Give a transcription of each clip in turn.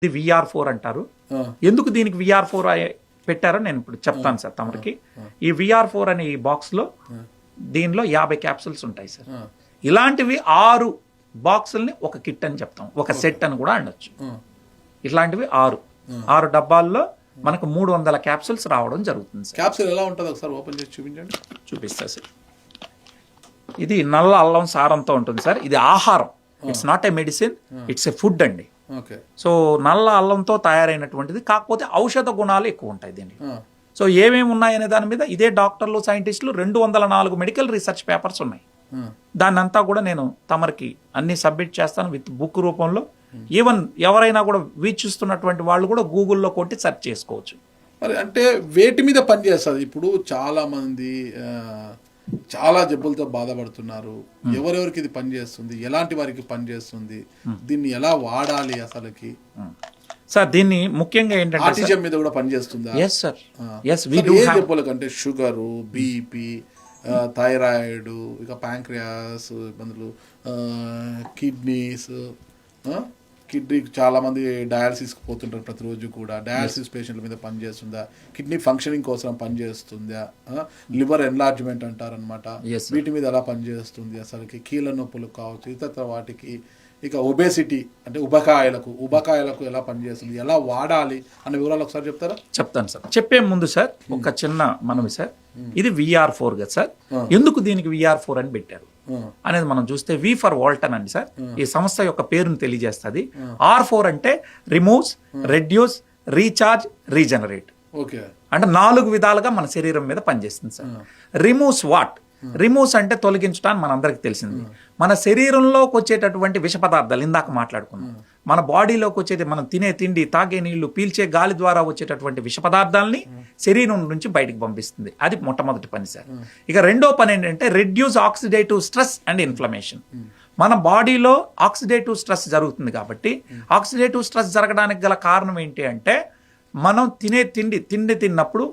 ఇది VR4 అంటారు. ఎందుకు దీనికి VR4 పెట్టారో నేను ఇప్పుడు చెప్తాను సార్ తమరికి. ఈ VR4 అనే ఈ బాక్స్లో దీనిలో 50 క్యాప్సూల్స్ ఉంటాయి సార్. ఇలాంటివి 6 బాక్సుల్ని ఒక కిట్ అని చెప్తాం, ఒక సెట్ అని కూడా అనొచ్చు. ఇట్లాంటివి 6 డబ్బాల్లో మనకు 300 క్యాప్సూల్స్ రావడం జరుగుతుంది సార్. క్యాప్సూల్ ఎలా ఉంటుంది ఒకసారి ఓపెన్ చేసి చూపించండి. చూపిస్తా సార్. ఇది నల్ల అల్లం సారంతో ఉంటుంది సార్. ఇది ఆహారం, it's not a medicine, it's a food అండి. సో నల్ల అల్లంతో తయారైనటువంటిది, కాకపోతే ఔషధ గుణాలు ఎక్కువ ఉంటాయి దీనికి. సో ఏమేమి ఉన్నాయనే దాని మీద ఇదే డాక్టర్లు సైంటిస్టులు 204 మెడికల్ రీసెర్చ్ పేపర్స్ ఉన్నాయి. దాన్ని అంతా కూడా నేను తమరికి అన్ని సబ్మిట్ చేస్తాను విత్ బుక్ రూపంలో. ఈవెన్ ఎవరైనా కూడా వీక్షిస్తున్నటువంటి వాళ్ళు కూడా గూగుల్లో కొట్టి సెర్చ్ చేసుకోవచ్చు. మరి అంటే వేటి మీద పనిచేస్తుంది? ఇప్పుడు చాలా మంది చాలా జబ్బులతో బాధపడుతున్నారు. ఎవరెవరికి ఇది పనిచేస్తుంది, ఎలాంటి వారికి పనిచేస్తుంది, దీన్ని ఎలా వాడాలి అసలుకి? సార్ దీన్ని ముఖ్యంగా ఏంటంటే ఆటిజం మీద కూడా పనిచేస్తుందా? Yes sir, yes. ఏ జబ్బులకంటే షుగరు, బీపీ, థైరాయిడ్, ఇక ప్యాంక్రియాస్ ఇబ్బందులు, కిడ్నీస్, కిడ్నీకి చాలా మంది డయాలసిస్కి పోతుంటారు ప్రతిరోజు కూడా. డయాలసిస్ పేషెంట్ల మీద పనిచేస్తుందా? కిడ్నీ ఫంక్షనింగ్ కోసం పనిచేస్తుందా? లివర్ ఎన్లార్జ్మెంట్ అంటారనమాట, వీటి మీద ఎలా పనిచేస్తుంది అసలుకి? కీళ్ళ నొప్పులు కావచ్చు, ఇతర వాటికి. ఇక ఒబేసిటీ అంటే ఉబకాయలకు ఎలా పనిచేస్తుంది, ఎలా వాడాలి అనే వివరాలు ఒకసారి చెప్తారా? చెప్తాను సార్. చెప్పే ముందు సార్ ఒక చిన్న మనవి సార్. ఇది VR4 కదా సార్. ఎందుకు దీనికి VR4 అని పెట్టారు అనేది మనం చూస్తే, V ఫర్ వాల్టన్ అండి సార్. ఈ సంస్థ యొక్క పేరును తెలియజేస్తుంది. R4 అంటే రిమూవ్స్, రెడ్యూస్, రీఛార్జ్, రీజనరేట్. అంటే 4 విధాలుగా మన శరీరం మీద పనిచేస్తుంది సార్. Removes what? రిమూవ్స్ అంటే తొలగించడానికి మనందరికి తెలిసింది. మన శరీరంలోకి వచ్చేటటువంటి విష పదార్థాలు ఇందాక మాట్లాడుకున్నాం. మన బాడీలోకి వచ్చేది మనం తినే తిండి, తాగే నీళ్లు, పీల్చే గాలి ద్వారా వచ్చేటటువంటి విష పదార్థాలని శరీరం నుంచి బయటకు పంపిస్తుంది. అది మొట్టమొదటి పని సార్. ఇక రెండో పని ఏంటంటే reduce oxidative stress and inflammation. మన బాడీలో ఆక్సిడేటివ్ స్ట్రెస్ జరుగుతుంది కాబట్టి, ఆక్సిడేటివ్ స్ట్రెస్ జరగడానికి గల కారణం ఏంటి అంటే, మనం తినే తిండి తిన్నప్పుడు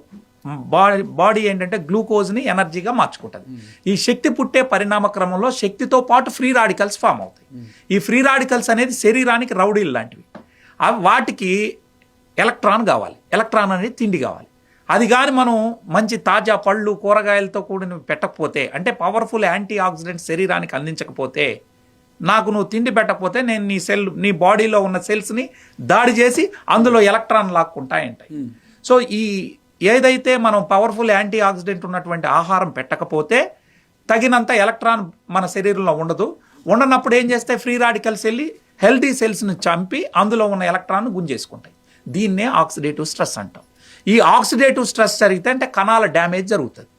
బాడీ ఏంటంటే గ్లూకోజ్ని ఎనర్జీగా మార్చుకుంటుంది. ఈ శక్తి పుట్టే పరిణామ క్రమంలో శక్తితో పాటు ఫ్రీ రాడికల్స్ ఫామ్ అవుతాయి. ఈ ఫ్రీ రాడికల్స్ అనేది శరీరానికి రౌడీలు లాంటివి. వాటికి ఎలక్ట్రాన్ కావాలి, ఎలక్ట్రాన్ అనేది తిండి కావాలి. అది కానీ మనం మంచి తాజా పళ్ళు, కూరగాయలతో కూడిన పెట్టకపోతే, అంటే పవర్ఫుల్ యాంటీ ఆక్సిడెంట్ శరీరానికి అందించకపోతే, నాకు నువ్వు తిండి పెట్టకపోతే నేను నీ బాడీలో ఉన్న సెల్స్ని దాడి చేసి అందులో ఎలక్ట్రాన్ లాక్కుంటాయంటాయి. సో ఏదైతే మనం పవర్ఫుల్ యాంటీ ఆక్సిడెంట్ ఉన్నటువంటి ఆహారం పెట్టకపోతే తగినంత ఎలక్ట్రాన్ మన శరీరంలో ఉండనప్పుడు ఏం చేస్తే ఫ్రీ రాడికల్స్ వెళ్ళి హెల్తీ సెల్స్ని చంపి అందులో ఉన్న ఎలక్ట్రాన్ గుంజేసుకుంటాయి. దీన్నే ఆక్సిడేటివ్ స్ట్రెస్ అంటాం. ఈ ఆక్సిడేటివ్ స్ట్రెస్ జరిగితే అంటే కణాల డ్యామేజ్ జరుగుతుంది.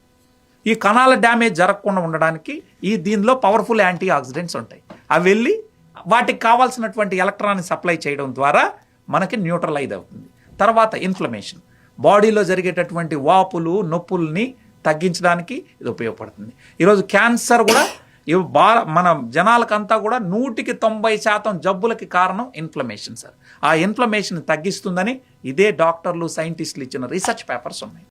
ఈ కణాల డ్యామేజ్ జరగకుండా ఉండడానికి దీనిలో పవర్ఫుల్ యాంటీ ఆక్సిడెంట్స్ ఉంటాయి. అవి వెళ్ళి వాటికి కావాల్సినటువంటి ఎలక్ట్రాన్ని సప్లై చేయడం ద్వారా మనకి న్యూట్రలైజ్ అవుతుంది. తర్వాత ఇన్ఫ్లమేషన్, బాడీలో జరిగేటటువంటి వాపులు, నొప్పుల్ని తగ్గించడానికి ఇది ఉపయోగపడుతుంది. ఈరోజు క్యాన్సర్ కూడా మన జనాలకంతా కూడా 100% జబ్బులకి కారణం ఇన్ఫ్లమేషన్ సార్. ఆ ఇన్ఫ్లమేషన్ తగ్గిస్తుందని ఇదే డాక్టర్లు, సైంటిస్టులు ఇచ్చిన రీసెర్చ్ పేపర్స్ ఉన్నాయి.